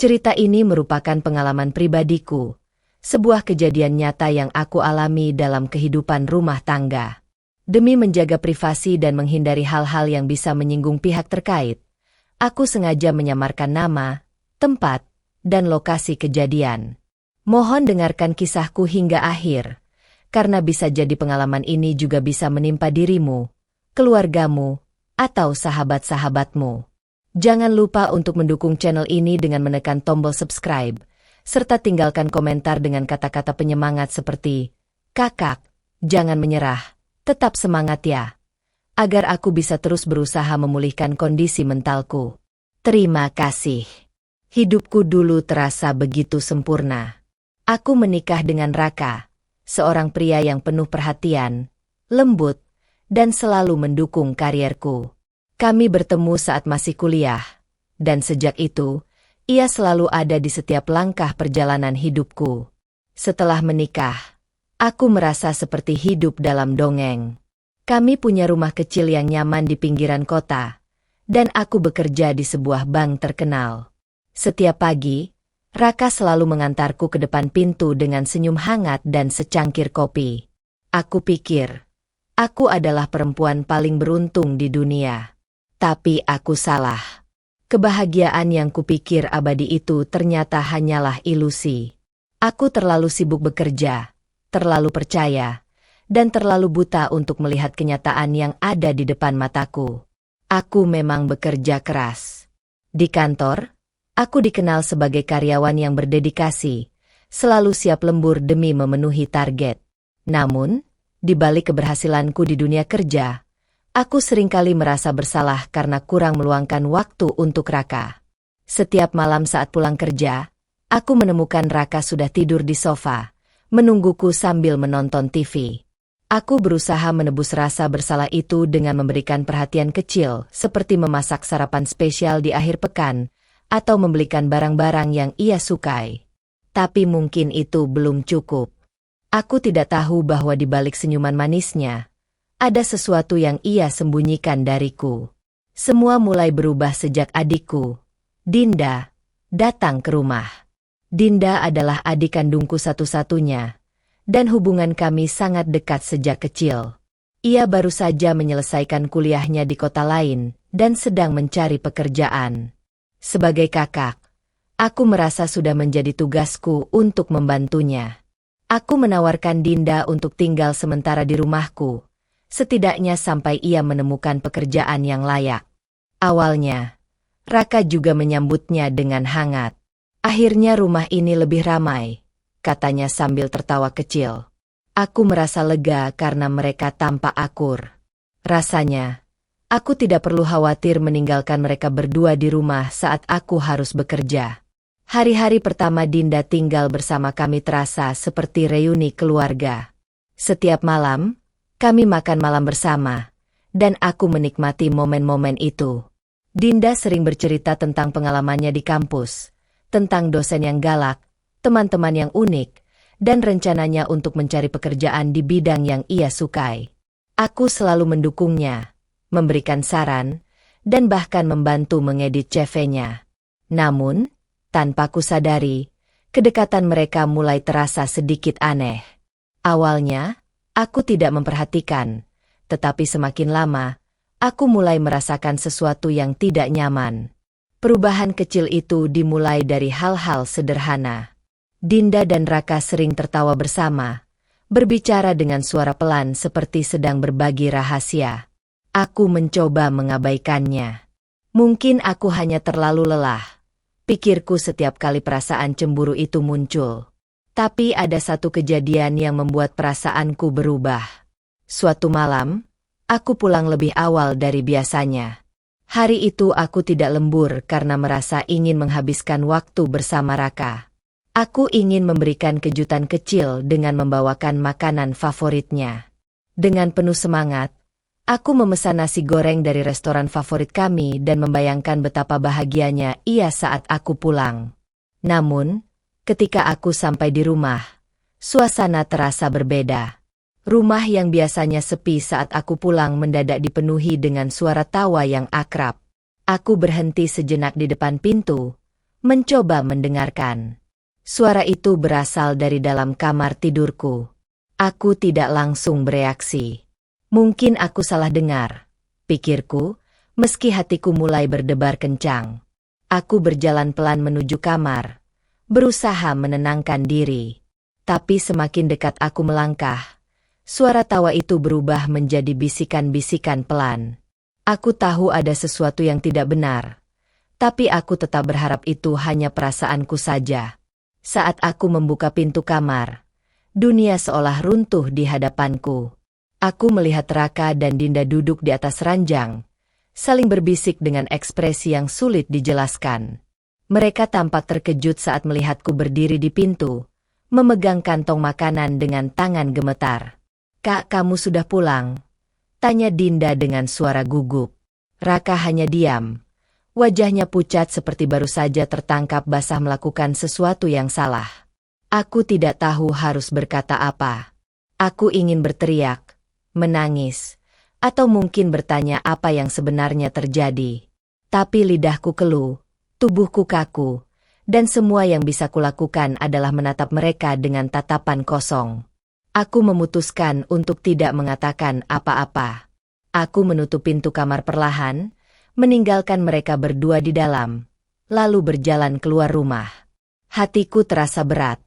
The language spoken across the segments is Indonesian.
Cerita ini merupakan pengalaman pribadiku, sebuah kejadian nyata yang aku alami dalam kehidupan rumah tangga. Demi menjaga privasi dan menghindari hal-hal yang bisa menyinggung pihak terkait, aku sengaja menyamarkan nama, tempat, dan lokasi kejadian. Mohon dengarkan kisahku hingga akhir, karena bisa jadi pengalaman ini juga bisa menimpa dirimu, keluargamu, atau sahabat-sahabatmu. Jangan lupa untuk mendukung channel ini dengan menekan tombol subscribe, serta tinggalkan komentar dengan kata-kata penyemangat seperti, "Kakak, jangan menyerah, tetap semangat ya," agar aku bisa terus berusaha memulihkan kondisi mentalku. Terima kasih. Hidupku dulu terasa begitu sempurna. Aku menikah dengan Raka, seorang pria yang penuh perhatian, lembut, dan selalu mendukung karierku. Kami bertemu saat masih kuliah, dan sejak itu, ia selalu ada di setiap langkah perjalanan hidupku. Setelah menikah, aku merasa seperti hidup dalam dongeng. Kami punya rumah kecil yang nyaman di pinggiran kota, dan aku bekerja di sebuah bank terkenal. Setiap pagi, Raka selalu mengantarku ke depan pintu dengan senyum hangat dan secangkir kopi. Aku pikir, aku adalah perempuan paling beruntung di dunia. Tapi aku salah. Kebahagiaan yang kupikir abadi itu ternyata hanyalah ilusi. Aku terlalu sibuk bekerja, terlalu percaya, dan terlalu buta untuk melihat kenyataan yang ada di depan mataku. Aku memang bekerja keras. Di kantor, aku dikenal sebagai karyawan yang berdedikasi, selalu siap lembur demi memenuhi target. Namun, di balik keberhasilanku di dunia kerja, aku seringkali merasa bersalah karena kurang meluangkan waktu untuk Raka. Setiap malam saat pulang kerja, aku menemukan Raka sudah tidur di sofa, menungguku sambil menonton TV. Aku berusaha menebus rasa bersalah itu dengan memberikan perhatian kecil, seperti memasak sarapan spesial di akhir pekan, atau membelikan barang-barang yang ia sukai. Tapi mungkin itu belum cukup. Aku tidak tahu bahwa di balik senyuman manisnya, ada sesuatu yang ia sembunyikan dariku. Semua mulai berubah sejak adikku, Dinda, datang ke rumah. Dinda adalah adik kandungku satu-satunya, dan hubungan kami sangat dekat sejak kecil. Ia baru saja menyelesaikan kuliahnya di kota lain, dan sedang mencari pekerjaan. Sebagai kakak, aku merasa sudah menjadi tugasku untuk membantunya. Aku menawarkan Dinda untuk tinggal sementara di rumahku, setidaknya sampai ia menemukan pekerjaan yang layak. Awalnya, Raka juga menyambutnya dengan hangat. Akhirnya rumah ini lebih ramai, katanya sambil tertawa kecil. Aku merasa lega karena mereka tampak akur. Rasanya, aku tidak perlu khawatir meninggalkan mereka berdua di rumah saat aku harus bekerja. Hari-hari pertama Dinda tinggal bersama kami terasa seperti reuni keluarga. Setiap malam, kami makan malam bersama, dan aku menikmati momen-momen itu. Dinda sering bercerita tentang pengalamannya di kampus, tentang dosen yang galak, teman-teman yang unik, dan rencananya untuk mencari pekerjaan di bidang yang ia sukai. Aku selalu mendukungnya, memberikan saran, dan bahkan membantu mengedit CV-nya. Namun, tanpa kusadari, kedekatan mereka mulai terasa sedikit aneh. Awalnya, aku tidak memperhatikan, tetapi semakin lama, aku mulai merasakan sesuatu yang tidak nyaman. Perubahan kecil itu dimulai dari hal-hal sederhana. Dinda dan Raka sering tertawa bersama, berbicara dengan suara pelan seperti sedang berbagi rahasia. Aku mencoba mengabaikannya. Mungkin aku hanya terlalu lelah, pikirku setiap kali perasaan cemburu itu muncul. Tapi ada satu kejadian yang membuat perasaanku berubah. Suatu malam, aku pulang lebih awal dari biasanya. Hari itu aku tidak lembur karena merasa ingin menghabiskan waktu bersama Raka. Aku ingin memberikan kejutan kecil dengan membawakan makanan favoritnya. Dengan penuh semangat, aku memesan nasi goreng dari restoran favorit kami dan membayangkan betapa bahagianya ia saat aku pulang. Namun, ketika aku sampai di rumah, suasana terasa berbeda. Rumah yang biasanya sepi saat aku pulang mendadak dipenuhi dengan suara tawa yang akrab. Aku berhenti sejenak di depan pintu, mencoba mendengarkan. Suara itu berasal dari dalam kamar tidurku. Aku tidak langsung bereaksi. Mungkin aku salah dengar, pikirku, meski hatiku mulai berdebar kencang. Aku berjalan pelan menuju kamar, berusaha menenangkan diri. Tapi semakin dekat aku melangkah, suara tawa itu berubah menjadi bisikan-bisikan pelan. Aku tahu ada sesuatu yang tidak benar, tapi aku tetap berharap itu hanya perasaanku saja. Saat aku membuka pintu kamar, dunia seolah runtuh di hadapanku. Aku melihat Raka dan Dinda duduk di atas ranjang, saling berbisik dengan ekspresi yang sulit dijelaskan. Mereka tampak terkejut saat melihatku berdiri di pintu, memegang kantong makanan dengan tangan gemetar. "Kak, kamu sudah pulang?" tanya Dinda dengan suara gugup. Raka hanya diam. Wajahnya pucat seperti baru saja tertangkap basah melakukan sesuatu yang salah. Aku tidak tahu harus berkata apa. Aku ingin berteriak, menangis, atau mungkin bertanya apa yang sebenarnya terjadi. Tapi lidahku keluh, tubuhku kaku, dan semua yang bisa kulakukan adalah menatap mereka dengan tatapan kosong. Aku memutuskan untuk tidak mengatakan apa-apa. Aku menutup pintu kamar perlahan, meninggalkan mereka berdua di dalam, lalu berjalan keluar rumah. Hatiku terasa berat,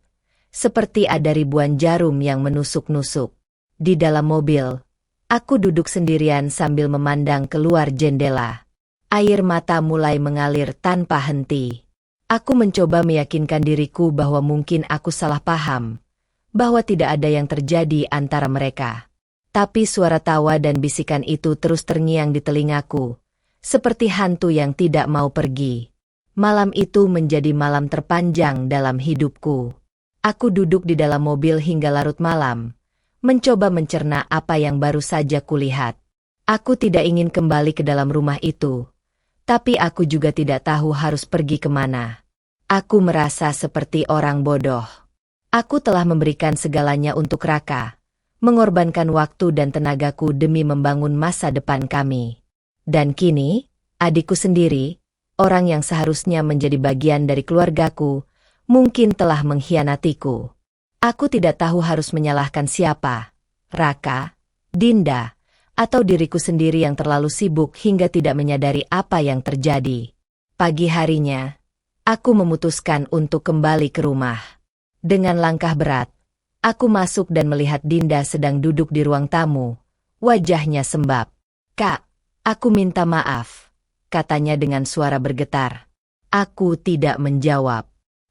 seperti ada ribuan jarum yang menusuk-nusuk. Di dalam mobil, aku duduk sendirian sambil memandang keluar jendela. Air mata mulai mengalir tanpa henti. Aku mencoba meyakinkan diriku bahwa mungkin aku salah paham, bahwa tidak ada yang terjadi antara mereka. Tapi suara tawa dan bisikan itu terus terngiang di telingaku, seperti hantu yang tidak mau pergi. Malam itu menjadi malam terpanjang dalam hidupku. Aku duduk di dalam mobil hingga larut malam, mencoba mencerna apa yang baru saja kulihat. Aku tidak ingin kembali ke dalam rumah itu, tapi aku juga tidak tahu harus pergi kemana. Aku merasa seperti orang bodoh. Aku telah memberikan segalanya untuk Raka, mengorbankan waktu dan tenagaku demi membangun masa depan kami. Dan kini, adikku sendiri, orang yang seharusnya menjadi bagian dari keluargaku, mungkin telah mengkhianatiku. Aku tidak tahu harus menyalahkan siapa, Raka, Dinda, atau diriku sendiri yang terlalu sibuk hingga tidak menyadari apa yang terjadi. Pagi harinya, aku memutuskan untuk kembali ke rumah. Dengan langkah berat, aku masuk dan melihat Dinda sedang duduk di ruang tamu, wajahnya sembab. "Kak, aku minta maaf," katanya dengan suara bergetar. Aku tidak menjawab.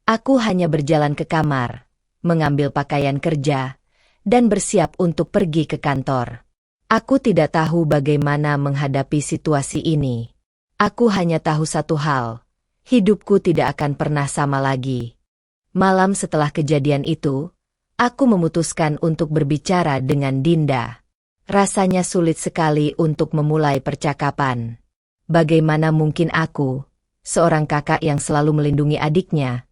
Aku hanya berjalan ke kamar, mengambil pakaian kerja, dan bersiap untuk pergi ke kantor. Aku tidak tahu bagaimana menghadapi situasi ini. Aku hanya tahu satu hal, hidupku tidak akan pernah sama lagi. Malam setelah kejadian itu, aku memutuskan untuk berbicara dengan Dinda. Rasanya sulit sekali untuk memulai percakapan. Bagaimana mungkin aku, seorang kakak yang selalu melindungi adiknya,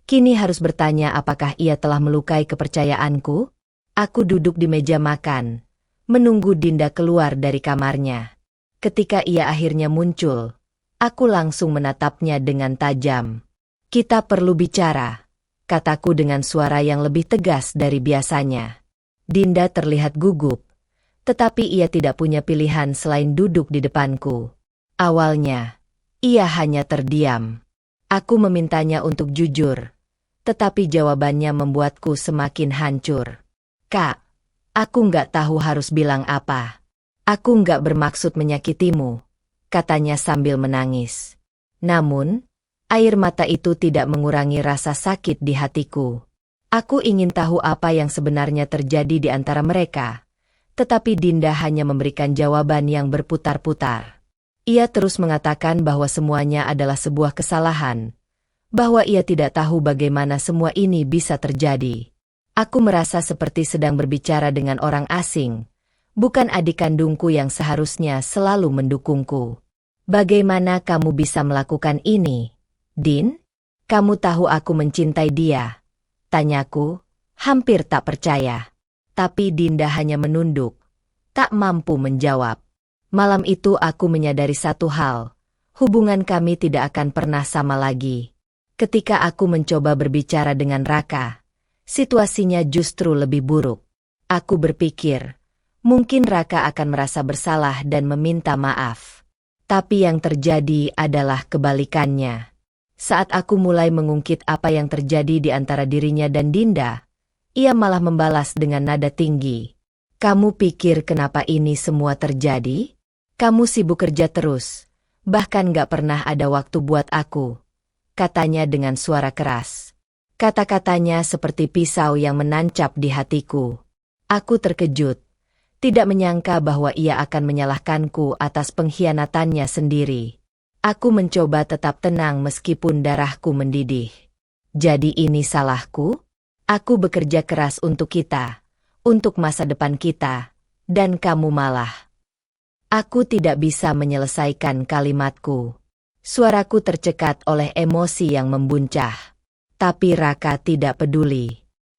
kini harus bertanya apakah ia telah melukai kepercayaanku? Aku duduk di meja makan, menunggu Dinda keluar dari kamarnya. Ketika ia akhirnya muncul, aku langsung menatapnya dengan tajam. "Kita perlu bicara," kataku dengan suara yang lebih tegas dari biasanya. Dinda terlihat gugup, tetapi ia tidak punya pilihan selain duduk di depanku. Awalnya, ia hanya terdiam. Aku memintanya untuk jujur, tetapi jawabannya membuatku semakin hancur. "Kak, aku nggak tahu harus bilang apa. Aku nggak bermaksud menyakitimu," katanya sambil menangis. Namun, air mata itu tidak mengurangi rasa sakit di hatiku. Aku ingin tahu apa yang sebenarnya terjadi di antara mereka, tetapi Dinda hanya memberikan jawaban yang berputar-putar. Ia terus mengatakan bahwa semuanya adalah sebuah kesalahan, bahwa ia tidak tahu bagaimana semua ini bisa terjadi. Aku merasa seperti sedang berbicara dengan orang asing, bukan adik kandungku yang seharusnya selalu mendukungku. "Bagaimana kamu bisa melakukan ini, Din? Kamu tahu aku mencintai dia?" tanyaku, hampir tak percaya. Tapi Dinda hanya menunduk, tak mampu menjawab. Malam itu aku menyadari satu hal, hubungan kami tidak akan pernah sama lagi. Ketika aku mencoba berbicara dengan Raka, situasinya justru lebih buruk. Aku berpikir, mungkin Raka akan merasa bersalah dan meminta maaf. Tapi yang terjadi adalah kebalikannya. Saat aku mulai mengungkit apa yang terjadi di antara dirinya dan Dinda, ia malah membalas dengan nada tinggi. Kamu pikir kenapa ini semua terjadi? Kamu sibuk kerja terus, bahkan gak pernah ada waktu buat aku, katanya dengan suara keras. Kata-katanya seperti pisau yang menancap di hatiku. Aku terkejut, tidak menyangka bahwa ia akan menyalahkanku atas pengkhianatannya sendiri. Aku mencoba tetap tenang meskipun darahku mendidih. Jadi ini salahku? Aku bekerja keras untuk kita, untuk masa depan kita, dan kamu malah. Aku tidak bisa menyelesaikan kalimatku. Suaraku tercekat oleh emosi yang membuncah. Tapi Raka tidak peduli.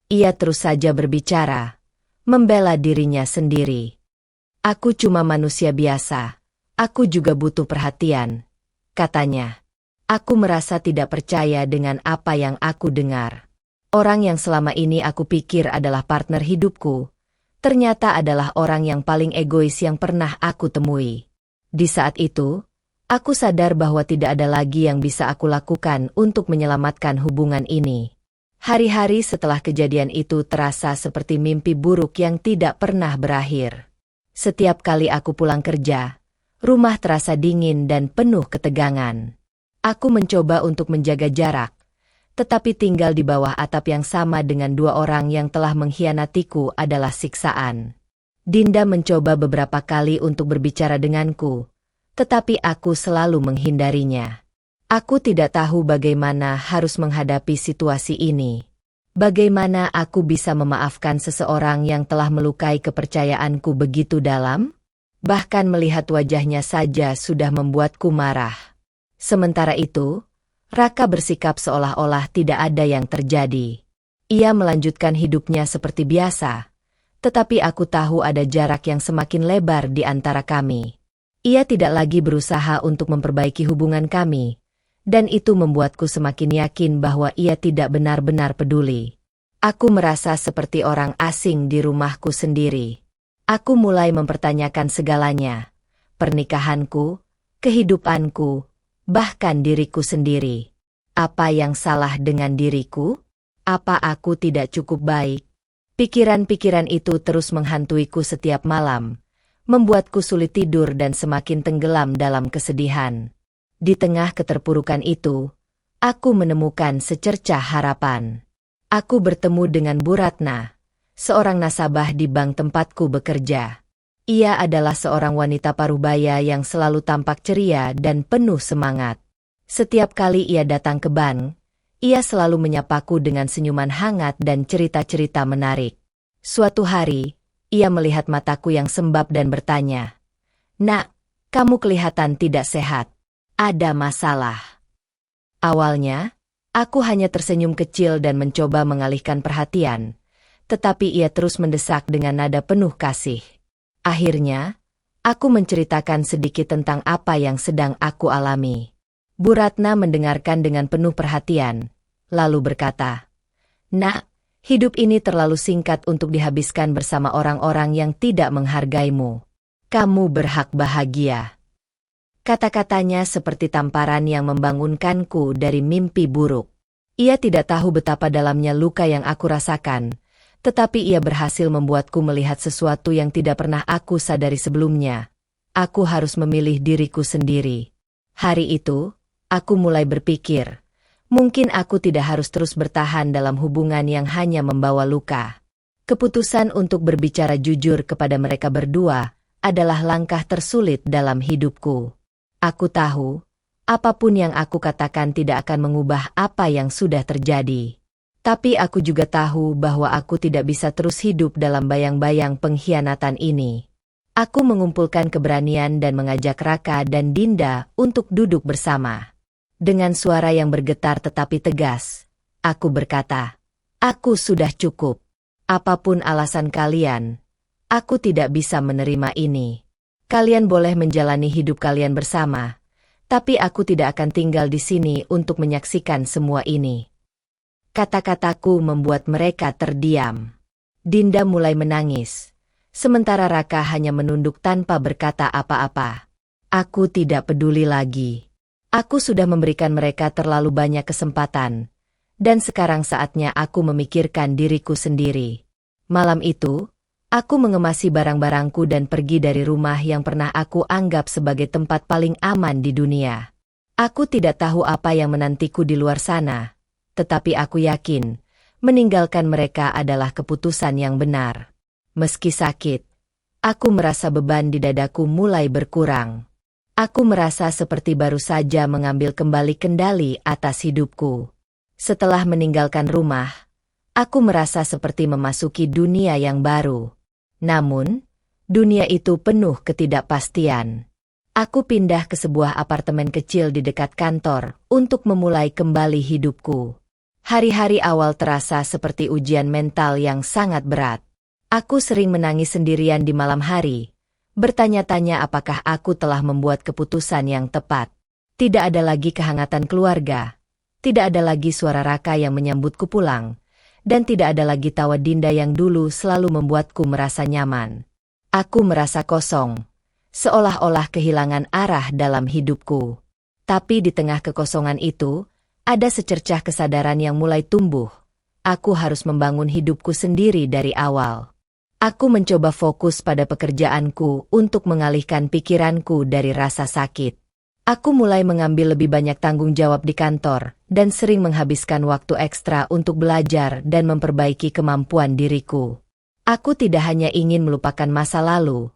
Ia terus saja berbicara, membela dirinya sendiri. Aku cuma manusia biasa. Aku juga butuh perhatian, katanya. Aku merasa tidak percaya dengan apa yang aku dengar. Orang yang selama ini aku pikir adalah partner hidupku, ternyata adalah orang yang paling egois yang pernah aku temui. Di saat itu, aku sadar bahwa tidak ada lagi yang bisa aku lakukan untuk menyelamatkan hubungan ini. Hari-hari setelah kejadian itu terasa seperti mimpi buruk yang tidak pernah berakhir. Setiap kali aku pulang kerja, rumah terasa dingin dan penuh ketegangan. Aku mencoba untuk menjaga jarak, tetapi tinggal di bawah atap yang sama dengan dua orang yang telah mengkhianatiku adalah siksaan. Dinda mencoba beberapa kali untuk berbicara denganku, tetapi aku selalu menghindarinya. Aku tidak tahu bagaimana harus menghadapi situasi ini. Bagaimana aku bisa memaafkan seseorang yang telah melukai kepercayaanku begitu dalam? Bahkan melihat wajahnya saja sudah membuatku marah. Sementara itu, Raka bersikap seolah-olah tidak ada yang terjadi. Ia melanjutkan hidupnya seperti biasa, tetapi aku tahu ada jarak yang semakin lebar di antara kami. Ia tidak lagi berusaha untuk memperbaiki hubungan kami, dan itu membuatku semakin yakin bahwa ia tidak benar-benar peduli. Aku merasa seperti orang asing di rumahku sendiri. Aku mulai mempertanyakan segalanya, pernikahanku, kehidupanku, bahkan diriku sendiri. Apa yang salah dengan diriku? Apa aku tidak cukup baik? Pikiran-pikiran itu terus menghantuiku setiap malam, membuatku sulit tidur dan semakin tenggelam dalam kesedihan. Di tengah keterpurukan itu, aku menemukan secercah harapan. Aku bertemu dengan Bu Ratna, seorang nasabah di bank tempatku bekerja. Ia adalah seorang wanita parubaya yang selalu tampak ceria dan penuh semangat. Setiap kali ia datang ke bank, ia selalu menyapaku dengan senyuman hangat dan cerita-cerita menarik. Suatu hari, ia melihat mataku yang sembab dan bertanya, "Nak, kamu kelihatan tidak sehat. Ada masalah?" Awalnya, aku hanya tersenyum kecil dan mencoba mengalihkan perhatian, tetapi ia terus mendesak dengan nada penuh kasih. Akhirnya, aku menceritakan sedikit tentang apa yang sedang aku alami. Bu Ratna mendengarkan dengan penuh perhatian, lalu berkata, "Nak, hidup ini terlalu singkat untuk dihabiskan bersama orang-orang yang tidak menghargaimu. Kamu berhak bahagia." Kata-katanya seperti tamparan yang membangunkanku dari mimpi buruk. Ia tidak tahu betapa dalamnya luka yang aku rasakan, tetapi ia berhasil membuatku melihat sesuatu yang tidak pernah aku sadari sebelumnya. Aku harus memilih diriku sendiri. Hari itu, aku mulai berpikir, mungkin aku tidak harus terus bertahan dalam hubungan yang hanya membawa luka. Keputusan untuk berbicara jujur kepada mereka berdua adalah langkah tersulit dalam hidupku. Aku tahu, apapun yang aku katakan tidak akan mengubah apa yang sudah terjadi. Tapi aku juga tahu bahwa aku tidak bisa terus hidup dalam bayang-bayang pengkhianatan ini. Aku mengumpulkan keberanian dan mengajak Raka dan Dinda untuk duduk bersama. Dengan suara yang bergetar tetapi tegas, aku berkata, "Aku sudah cukup. Apapun alasan kalian, aku tidak bisa menerima ini. Kalian boleh menjalani hidup kalian bersama, Tapi aku tidak akan tinggal di sini untuk menyaksikan semua ini. Kata-kataku membuat mereka terdiam. Dinda mulai menangis. Sementara Raka hanya menunduk tanpa berkata apa-apa. Aku tidak peduli lagi. Aku sudah memberikan mereka terlalu banyak kesempatan. Dan sekarang saatnya aku memikirkan diriku sendiri. Malam itu, aku mengemasi barang-barangku dan pergi dari rumah yang pernah aku anggap sebagai tempat paling aman di dunia. Aku tidak tahu apa yang menantiku di luar sana. Tetapi aku yakin, meninggalkan mereka adalah keputusan yang benar. Meski sakit, aku merasa beban di dadaku mulai berkurang. Aku merasa seperti baru saja mengambil kembali kendali atas hidupku. Setelah meninggalkan rumah, aku merasa seperti memasuki dunia yang baru. Namun, dunia itu penuh ketidakpastian. Aku pindah ke sebuah apartemen kecil di dekat kantor untuk memulai kembali hidupku. Hari-hari awal terasa seperti ujian mental yang sangat berat. Aku sering menangis sendirian di malam hari, bertanya-tanya apakah aku telah membuat keputusan yang tepat. Tidak ada lagi kehangatan keluarga, tidak ada lagi suara Raka yang menyambutku pulang, dan tidak ada lagi tawa Dinda yang dulu selalu membuatku merasa nyaman. Aku merasa kosong, seolah-olah kehilangan arah dalam hidupku. Tapi di tengah kekosongan itu, ada secercah kesadaran yang mulai tumbuh. Aku harus membangun hidupku sendiri dari awal. Aku mencoba fokus pada pekerjaanku untuk mengalihkan pikiranku dari rasa sakit. Aku mulai mengambil lebih banyak tanggung jawab di kantor, dan sering menghabiskan waktu ekstra untuk belajar dan memperbaiki kemampuan diriku. Aku tidak hanya ingin melupakan masa lalu,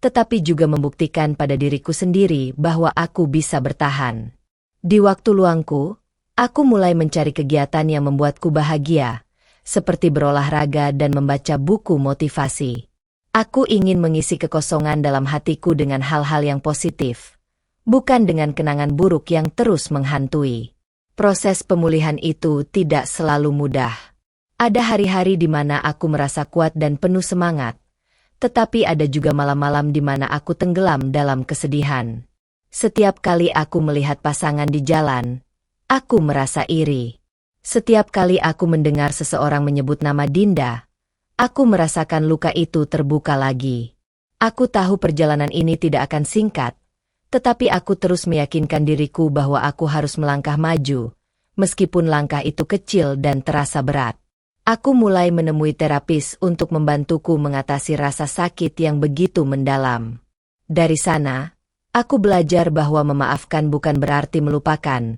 tetapi juga membuktikan pada diriku sendiri bahwa aku bisa bertahan. Di waktu luangku, aku mulai mencari kegiatan yang membuatku bahagia, seperti berolahraga dan membaca buku motivasi. Aku ingin mengisi kekosongan dalam hatiku dengan hal-hal yang positif, bukan dengan kenangan buruk yang terus menghantui. Proses pemulihan itu tidak selalu mudah. Ada hari-hari di mana aku merasa kuat dan penuh semangat, tetapi ada juga malam-malam di mana aku tenggelam dalam kesedihan. Setiap kali aku melihat pasangan di jalan, aku merasa iri. Setiap kali aku mendengar seseorang menyebut nama Dinda, aku merasakan luka itu terbuka lagi. Aku tahu perjalanan ini tidak akan singkat, tetapi aku terus meyakinkan diriku bahwa aku harus melangkah maju, meskipun langkah itu kecil dan terasa berat. Aku mulai menemui terapis untuk membantuku mengatasi rasa sakit yang begitu mendalam. Dari sana, aku belajar bahwa memaafkan bukan berarti melupakan,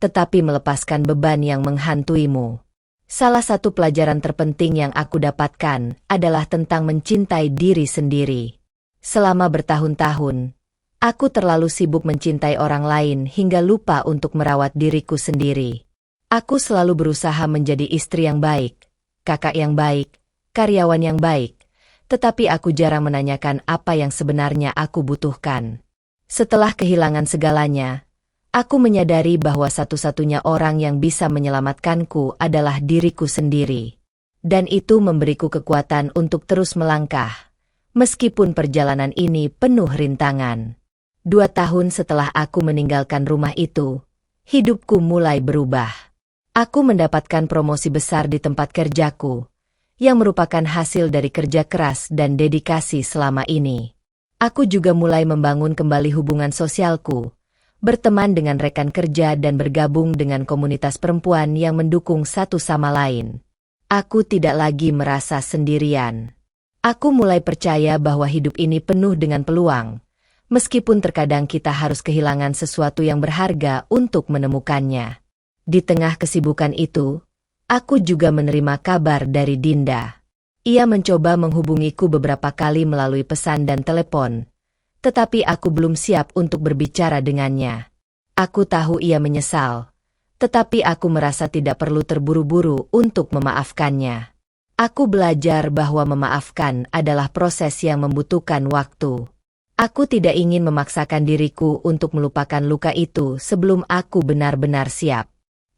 tetapi melepaskan beban yang menghantuimu. Salah satu pelajaran terpenting yang aku dapatkan adalah tentang mencintai diri sendiri. Selama bertahun-tahun, aku terlalu sibuk mencintai orang lain hingga lupa untuk merawat diriku sendiri. Aku selalu berusaha menjadi istri yang baik, kakak yang baik, karyawan yang baik, tetapi aku jarang menanyakan apa yang sebenarnya aku butuhkan. Setelah kehilangan segalanya, aku menyadari bahwa satu-satunya orang yang bisa menyelamatkanku adalah diriku sendiri. Dan itu memberiku kekuatan untuk terus melangkah, meskipun perjalanan ini penuh rintangan. 2 tahun setelah aku meninggalkan rumah itu, hidupku mulai berubah. Aku mendapatkan promosi besar di tempat kerjaku, yang merupakan hasil dari kerja keras dan dedikasi selama ini. Aku juga mulai membangun kembali hubungan sosialku, berteman dengan rekan kerja dan bergabung dengan komunitas perempuan yang mendukung satu sama lain. Aku tidak lagi merasa sendirian. Aku mulai percaya bahwa hidup ini penuh dengan peluang, meskipun terkadang kita harus kehilangan sesuatu yang berharga untuk menemukannya. Di tengah kesibukan itu, aku juga menerima kabar dari Dinda. Ia mencoba menghubungiku beberapa kali melalui pesan dan telepon, tetapi aku belum siap untuk berbicara dengannya. Aku tahu ia menyesal, tetapi aku merasa tidak perlu terburu-buru untuk memaafkannya. Aku belajar bahwa memaafkan adalah proses yang membutuhkan waktu. Aku tidak ingin memaksakan diriku untuk melupakan luka itu sebelum aku benar-benar siap.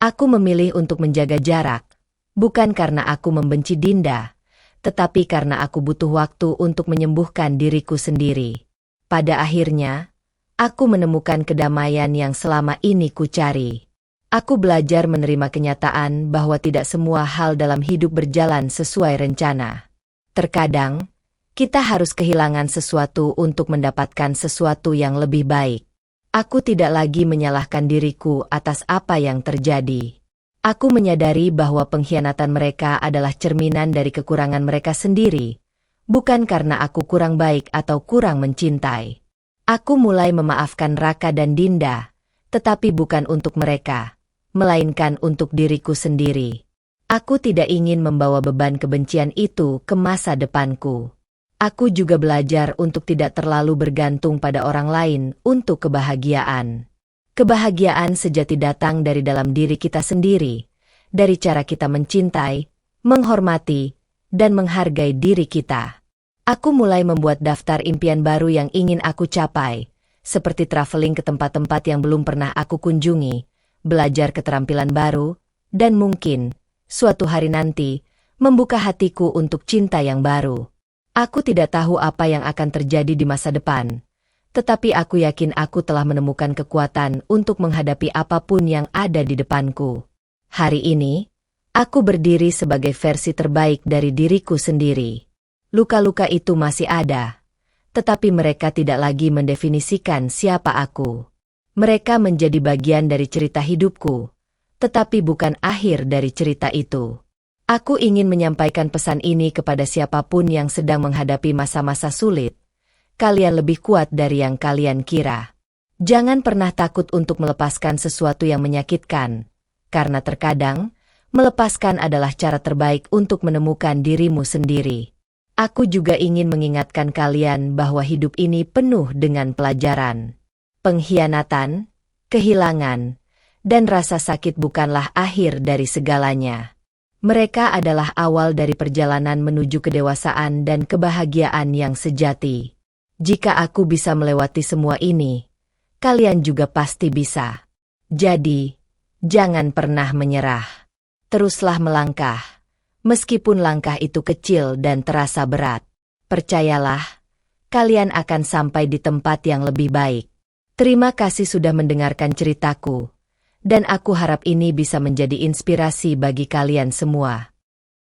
Aku memilih untuk menjaga jarak, bukan karena aku membenci Dinda, tetapi karena aku butuh waktu untuk menyembuhkan diriku sendiri. Pada akhirnya, Aku menemukan kedamaian yang selama ini ku cari. Aku belajar menerima kenyataan bahwa tidak semua hal dalam hidup berjalan sesuai rencana. Terkadang, kita harus kehilangan sesuatu untuk mendapatkan sesuatu yang lebih baik. Aku tidak lagi menyalahkan diriku atas apa yang terjadi. Aku menyadari bahwa pengkhianatan mereka adalah cerminan dari kekurangan mereka sendiri, bukan karena aku kurang baik atau kurang mencintai. Aku mulai memaafkan Raka dan Dinda, tetapi bukan untuk mereka, melainkan untuk diriku sendiri. Aku tidak ingin membawa beban kebencian itu ke masa depanku. Aku juga belajar untuk tidak terlalu bergantung pada orang lain untuk kebahagiaan. Kebahagiaan sejati datang dari dalam diri kita sendiri, dari cara kita mencintai, menghormati, dan menghargai diri kita. Aku mulai membuat daftar impian baru yang ingin aku capai, seperti traveling ke tempat-tempat yang belum pernah aku kunjungi, belajar keterampilan baru, dan mungkin, suatu hari nanti, membuka hatiku untuk cinta yang baru. Aku tidak tahu apa yang akan terjadi di masa depan, tetapi aku yakin aku telah menemukan kekuatan untuk menghadapi apapun yang ada di depanku. Hari ini, aku berdiri sebagai versi terbaik dari diriku sendiri. Luka-luka itu masih ada, tetapi mereka tidak lagi mendefinisikan siapa aku. Mereka menjadi bagian dari cerita hidupku, tetapi bukan akhir dari cerita itu. Aku ingin menyampaikan pesan ini kepada siapapun yang sedang menghadapi masa-masa sulit. Kalian lebih kuat dari yang kalian kira. Jangan pernah takut untuk melepaskan sesuatu yang menyakitkan, karena terkadang, melepaskan adalah cara terbaik untuk menemukan dirimu sendiri. Aku juga ingin mengingatkan kalian bahwa hidup ini penuh dengan pelajaran. Pengkhianatan, kehilangan, dan rasa sakit bukanlah akhir dari segalanya. Mereka adalah awal dari perjalanan menuju kedewasaan dan kebahagiaan yang sejati. Jika aku bisa melewati semua ini, kalian juga pasti bisa. Jadi, jangan pernah menyerah. Teruslah melangkah, meskipun langkah itu kecil dan terasa berat. Percayalah, kalian akan sampai di tempat yang lebih baik. Terima kasih sudah mendengarkan ceritaku, dan aku harap ini bisa menjadi inspirasi bagi kalian semua.